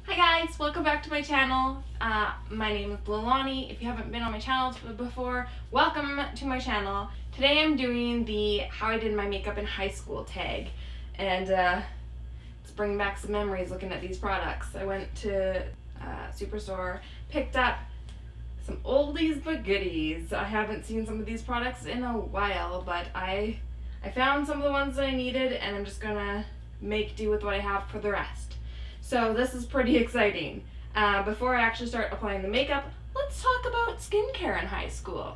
Hi guys, welcome back to my channel. My name is Lilani. If you haven't been on my channel before, welcome to my channel. Today I'm doing the how I did my makeup in high school tag, and it's bringing back some memories looking at these products. I went to Superstore, picked up some oldies but goodies. I haven't seen some of these products in a while, but I found some of the ones that I needed, and I'm just gonna make do with what I have for the rest. So this is pretty exciting. Before I actually start applying the makeup, let's talk about skincare in high school.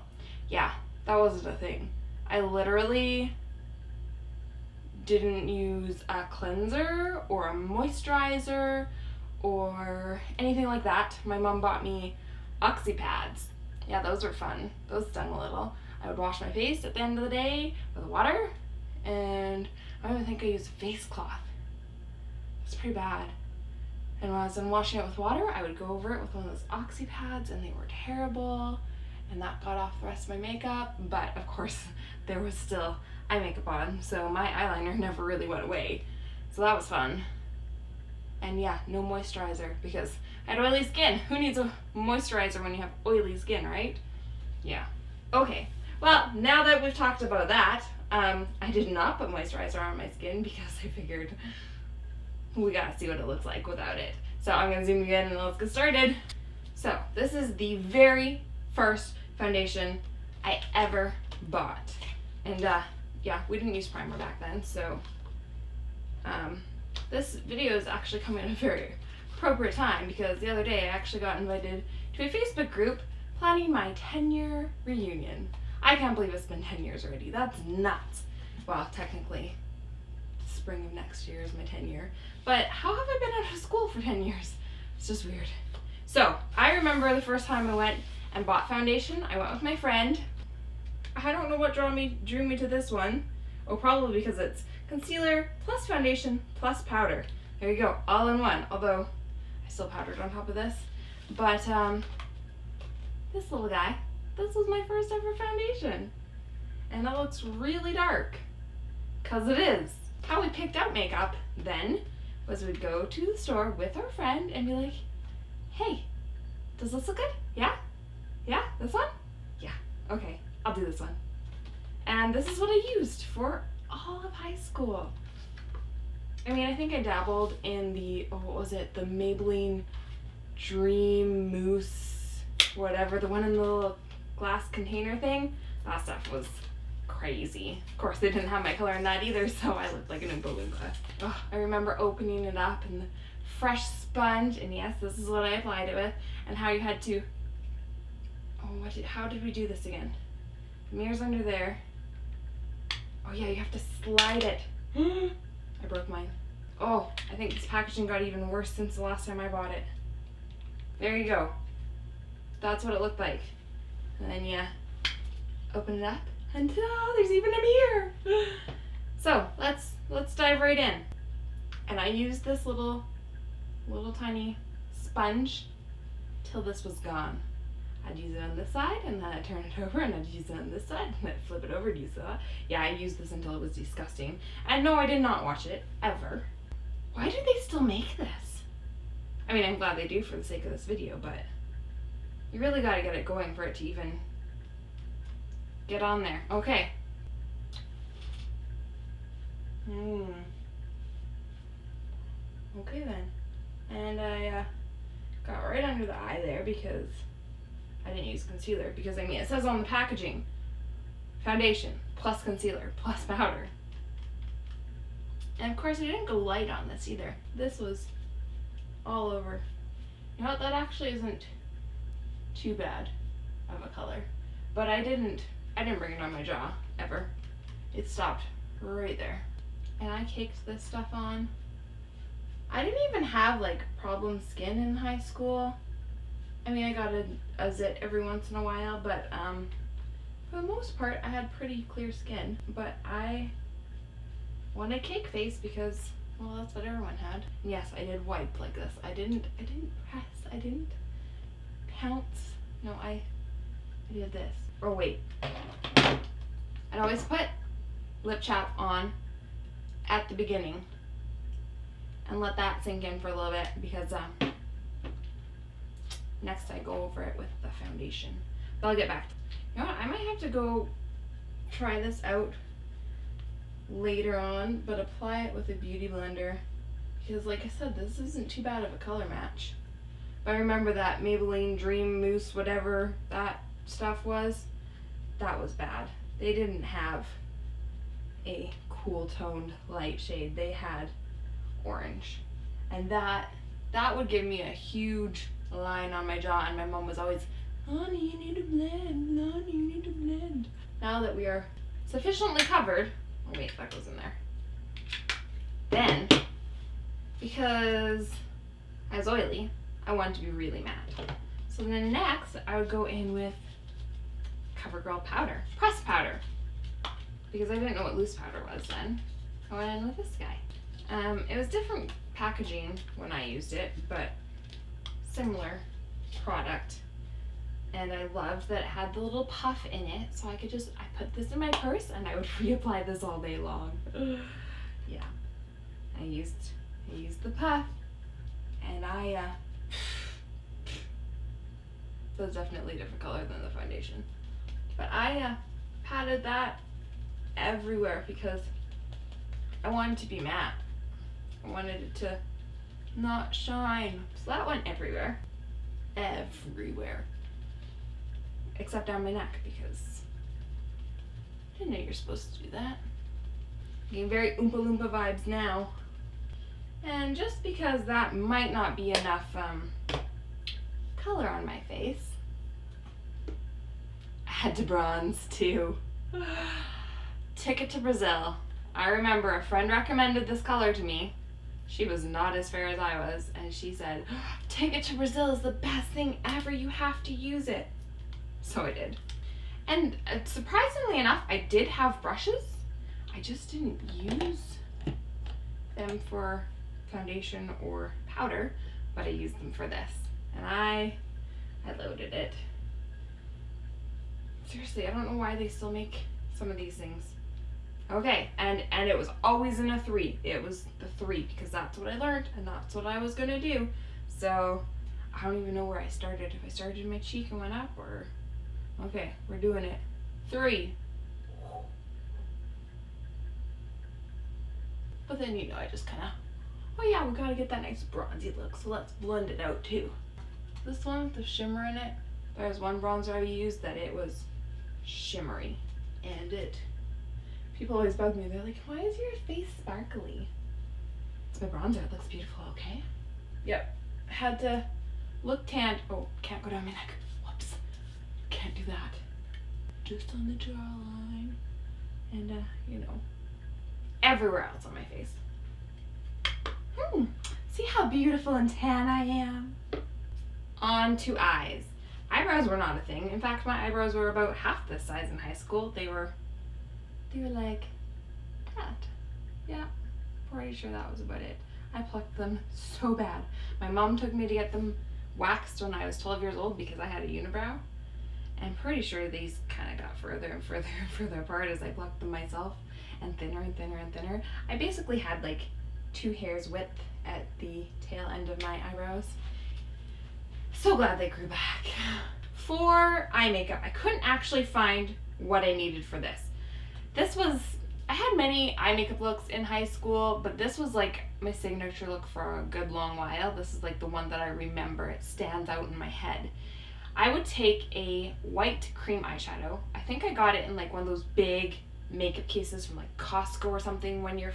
Yeah, that wasn't a thing. I literally didn't use a cleanser or a moisturizer or anything like that. My mom bought me oxy pads. Yeah, those were fun. Those stung a little. I would wash my face at the end of the day with water, and I don't even think I used a face cloth. It's pretty bad. And when I was done washing it with water, I would go over it with one of those oxy pads, and they were terrible, and that got off the rest of my makeup. But of course there was still eye makeup on, so my eyeliner never really went away, so that was fun. And yeah, no moisturizer because I had oily skin. Who needs a moisturizer when you have oily skin, right? Yeah. Okay, well, now that we've talked about that, I did not put moisturizer on my skin because I figured we gotta see what it looks like without it. So I'm gonna zoom you in and let's get started. So this is the very first foundation I ever bought. And yeah, we didn't use primer back then, so this video is actually coming at a very appropriate time because the other day I actually got invited to a Facebook group planning my 10-year reunion. I can't believe it's been 10 years already. That's nuts. Well, technically, spring of next year is my 10-year. But how have I been out of school for 10 years? It's just weird. So, I remember the first time I went and bought foundation. I went with my friend. I don't know what drew me to this one. Oh, probably because it's concealer plus foundation plus powder. There you go, all in one. Although, I still powdered on top of this. But, this little guy, this was my first ever foundation. And that looks really dark. 'Cause it is. How we picked out makeup then was we'd go to the store with our friend and be like, hey, does this look good? Yeah? Yeah? This one? Yeah. Okay, I'll do this one. And this is what I used for all of high school. I mean, I think I dabbled in the, what was it? The Maybelline Dream Mousse, whatever, the one in the little glass container thing. That stuff was crazy. Of course, they didn't have my color in that either, so I looked like an Oompa Loompa. Oh, I remember opening it up and the fresh sponge, and yes, this is what I applied it with, and how you had to, how did we do this again? The mirror's under there. Oh yeah, you have to slide it. I broke mine. Oh, I think this packaging got even worse since the last time I bought it. There you go. That's what it looked like. And then you open it up, and ta-da, there's even a mirror. So let's dive right in. And I used this little tiny sponge till this was gone. I'd use it on this side, and then I'd turn it over, and I'd use it on this side, and I'd flip it over and use that. Yeah, I used this until it was disgusting. And no, I did not watch it, ever. Why do they still make this? I mean, I'm glad they do for the sake of this video, but you really gotta get it going for it to even get on there. Okay. Okay then. And I got right under the eye there because I didn't use concealer, because I mean it says on the packaging foundation plus concealer plus powder. And of course I didn't go light on this either. This was all over. You know what, that actually isn't too bad of a color. But I didn't bring it on my jaw, ever. It stopped right there. And I caked this stuff on. I didn't even have like problem skin in high school. I mean, I got a zit every once in a while, but for the most part I had pretty clear skin. But I wanted cake face because, well, that's what everyone had. And yes, I did wipe like this. I didn't press, I didn't pounce. No, I did this. Or wait, I'd always put lip chap on at the beginning and let that sink in for a little bit because next I go over it with the foundation. But I'll get back. You know what, I might have to go try this out later on, but apply it with a beauty blender, because like I said, this isn't too bad of a color match. But I remember that Maybelline Dream Mousse, whatever that stuff was, that was bad. They didn't have a cool toned light shade. They had orange, and that would give me a huge line on my jaw, and my mom was always, "Honey, you need to blend, honey, you need to blend." Now that we are sufficiently covered, oh wait, that goes in there. Then, because I was oily, I wanted to be really matte. So then next, I would go in with CoverGirl powder, pressed powder, because I didn't know what loose powder was then. I went in with this guy. It was different packaging when I used it, but similar product. And I loved that it had the little puff in it, so I put this in my purse and I would reapply this all day long. Yeah, I used the puff, and so it's definitely a different color than the foundation. But I patted that everywhere because I wanted to be matte. I wanted it to not shine. So that went everywhere. Everywhere. Except down my neck, because I didn't know you're supposed to do that. Getting very Oompa Loompa vibes now. And just because that might not be enough color on my face, I had to bronze too. Ticket to Brazil. I remember a friend recommended this color to me. She was not as fair as I was, and she said, "Ticket to Brazil is the best thing ever, you have to use it." So I did. And surprisingly enough, I did have brushes. I just didn't use them for foundation or powder, but I used them for this. And I loaded it. Seriously, I don't know why they still make some of these things. Okay, and it was always in a 3. It was the 3 because that's what I learned and that's what I was gonna do. So I don't even know where I started. If I started in my cheek and went up, or okay, we're doing it. 3. But then, you know, I just kind of, oh yeah, we gotta get that nice bronzy look, so let's blend it out too. This one with the shimmer in it, there was one bronzer I used that it was shimmery, and people always bug me. They're like, "Why is your face sparkly?" It's my bronzer, it looks beautiful, okay? Yep, had to look tanned. Oh, can't go down my neck. Whoops, can't do that. Just on the jawline, and you know, everywhere else on my face. See how beautiful and tan I am? On to eyes. Eyebrows were not a thing. In fact, my eyebrows were about half this size in high school. They were like that. Yeah, pretty sure that was about it. I plucked them so bad. My mom took me to get them waxed when I was 12 years old because I had a unibrow. And pretty sure these kind of got further and further and further apart as I plucked them myself, and thinner and thinner and thinner. I basically had like 2 hairs width at the tail end of my eyebrows. So glad they grew back. For eye makeup, I couldn't actually find what I needed for this. I had many eye makeup looks in high school, but this was like my signature look for a good long while. This is like the one that I remember. It stands out in my head. I would take a white cream eyeshadow. I think I got it in like one of those big makeup cases from like Costco or something one year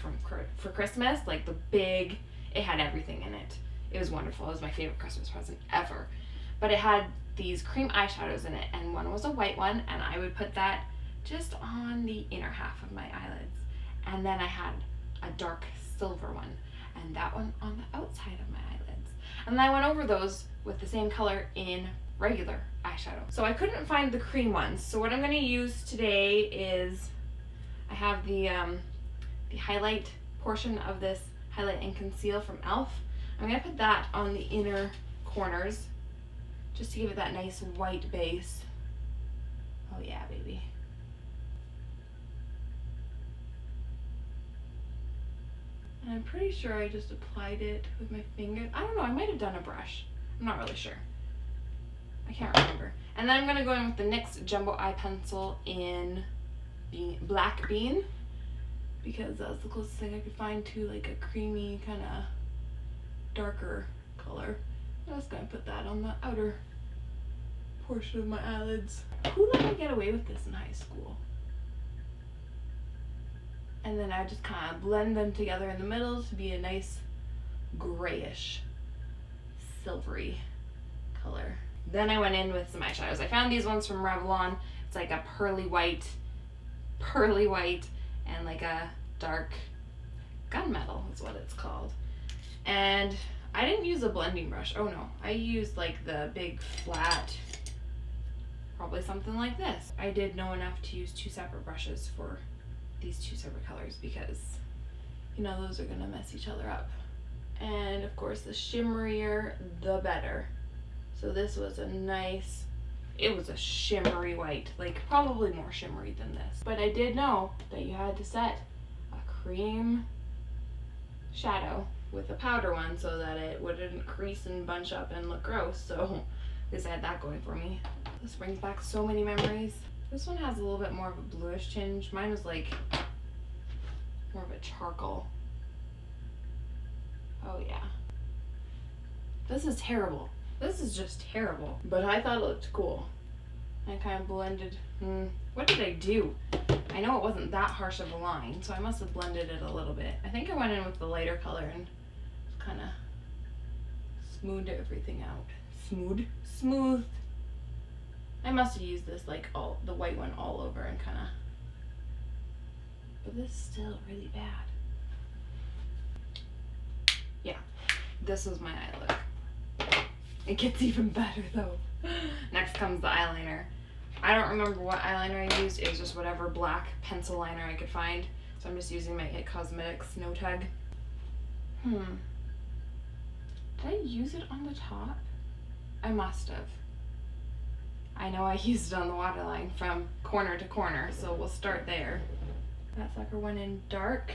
for Christmas. Like the big, it had everything in it. It was wonderful. It was my favorite Christmas present ever. But it had these cream eyeshadows in it, and one was a white one, and I would put that just on the inner half of my eyelids. And then I had a dark silver one, and that one on the outside of my eyelids. And then I went over those with the same color in regular eyeshadow. So I couldn't find the cream ones. So what I'm going to use today is, I have the highlight portion of this Highlight and Conceal from e.l.f. I'm going to put that on the inner corners just to give it that nice white base. Oh yeah, baby. And I'm pretty sure I just applied it with my finger. I don't know, I might have done a brush. I'm not really sure. I can't remember. And then I'm going to go in with the NYX Jumbo Eye Pencil in Black Bean, because that was the closest thing I could find to like a creamy kind of darker color. I'm just going to put that on the outer portion of my eyelids. Who let me get away with this in high school? And then I just kind of blend them together in the middle to be a nice grayish, silvery color. Then I went in with some eyeshadows. I found these ones from Revlon. It's like a pearly white, and like a dark gunmetal is what it's called. And I didn't use a blending brush. Oh no, I used like the big flat, probably something like this. I did know enough to use 2 separate brushes for these 2 separate colors because, you know, those are gonna mess each other up. And of course, the shimmerier, the better. So this was a nice, it was a shimmery white, like probably more shimmery than this. But I did know that you had to set a cream shadow with a powder one so that it wouldn't crease and bunch up and look gross. So at least I had that going for me. This brings back so many memories. This one has a little bit more of a bluish tinge. Mine was like more of a charcoal. Oh yeah. This is terrible. This is just terrible. But I thought it looked cool. I kind of blended. What did I do? I know it wasn't that harsh of a line, so I must have blended it a little bit. I think I went in with the lighter color and kind of smoothed everything out. Smooth. I must have used this like the white one all over and kind of, but this is still really bad. Yeah, this was my eye look. It gets even better though. Next comes the eyeliner. I don't remember what eyeliner I used. It was just whatever black pencil liner I could find. So I'm just using my It Cosmetics No Tag. Did I use it on the top? I must have. I know I used it on the waterline from corner to corner, so we'll start there. That sucker went in dark,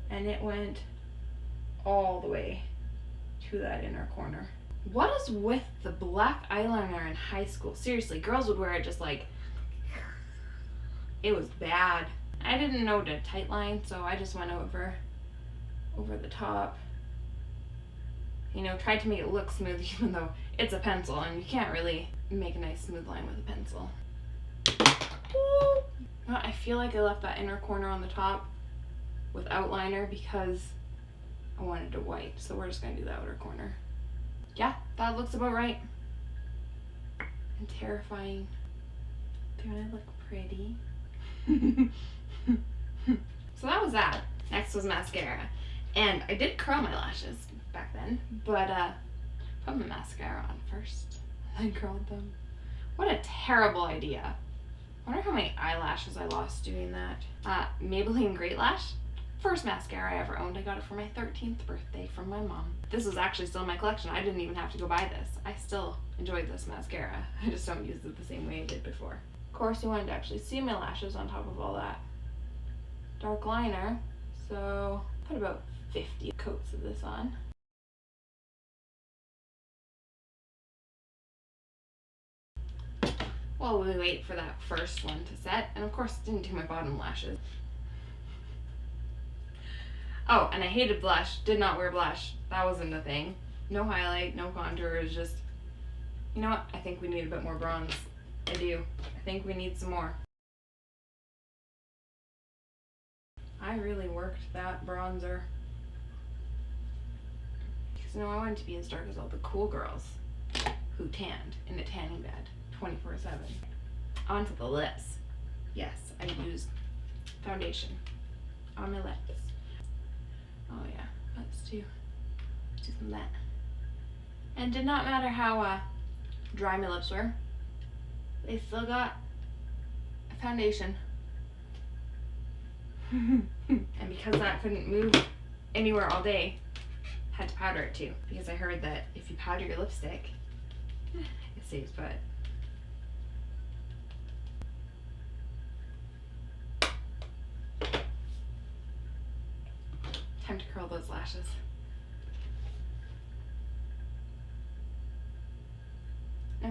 and it went all the way to that inner corner. What is with the black eyeliner in high school? Seriously, girls would wear it just like, it was bad. I didn't know to tight line, so I just went over the top. You know, tried to make it look smooth even though it's a pencil and you can't really make a nice smooth line with a pencil. Well, I feel like I left that inner corner on the top with outliner because I wanted it white, so we're just gonna do the outer corner. Yeah, that looks about right. And terrifying. Do I look pretty? So that was that. Next was mascara. And I did curl my lashes back then, but put my mascara on first, then curled them. What a terrible idea. I wonder how many eyelashes I lost doing that. Maybelline Great Lash. First mascara I ever owned. I got it for my 13th birthday from my mom. This is actually still in my collection. I didn't even have to go buy this. I still enjoy this mascara. I just don't use it the same way I did before. Of course, you wanted to actually see my lashes on top of all that dark liner, so put about 50 coats of this on. While we wait for that first one to set, and of course didn't do my bottom lashes. Oh, and I hated blush. Did not wear blush. That wasn't a thing. No highlight, no contour. It was just, you know what? I think we need a bit more bronze. I do. I think we need some more. I really worked that bronzer. Because, you know, I wanted to be as dark as all the cool girls who tanned in a tanning bed 24/7. Onto the lips. Yes, I used foundation on my lips. Oh yeah, let's do some of that. And it did not matter how dry my lips were, they still got a foundation. And because that couldn't move anywhere all day, had to powder it too. Because I heard that if you powder your lipstick, it stays put. Time to curl those lashes.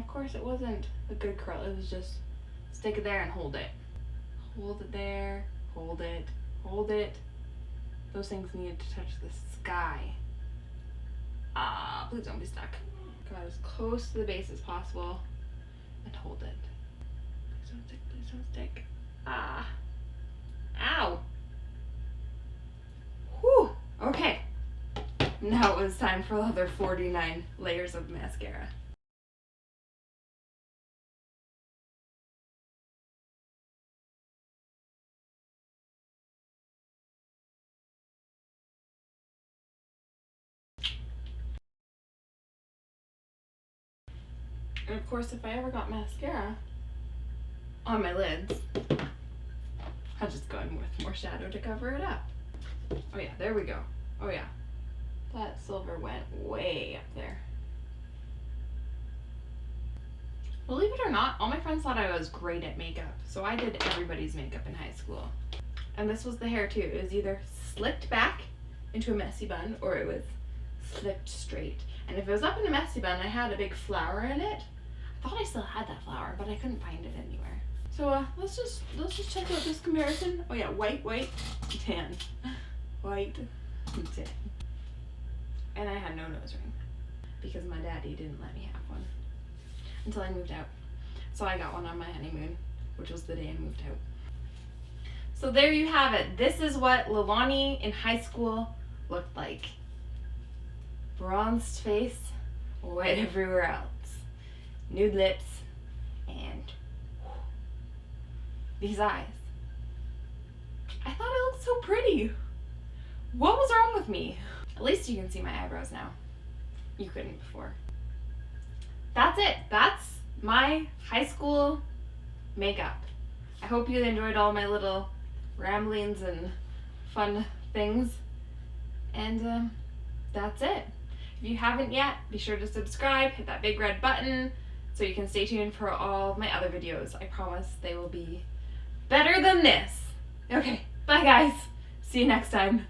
of course it wasn't a good curl. It was just stick it there and hold it. Hold it there, hold it, hold it. Those things needed to touch the sky. Ah, please don't be stuck. Got as close to the base as possible and hold it. Please don't stick, please don't stick. Ah. Ow. Whew. Okay. Now it was time for the other 49 layers of mascara. And of course, if I ever got mascara on my lids, I'll just go in with more shadow to cover it up. Oh yeah, there we go. Oh yeah. That silver went way up there. Believe it or not, all my friends thought I was great at makeup, so I did everybody's makeup in high school. And this was the hair too. It was either slicked back into a messy bun or it was slicked straight. And if it was up in a messy bun, I had a big flower in it. I thought I still had that flower, but I couldn't find it anywhere. So let's just check out this comparison. Oh yeah, white, tan. White, tan. And I had no nose ring because my daddy didn't let me have one until I moved out. So I got one on my honeymoon, which was the day I moved out. So there you have it. This is what Leilani in high school looked like. Bronzed face, white everywhere else. Nude lips, and these eyes. I thought I looked so pretty. What was wrong with me? At least you can see my eyebrows now. You couldn't before. That's it. That's my high school makeup. I hope you enjoyed all my little ramblings and fun things. And that's it. If you haven't yet, be sure to subscribe, hit that big red button so you can stay tuned for all of my other videos. I promise they will be better than this. Okay, bye guys. See you next time.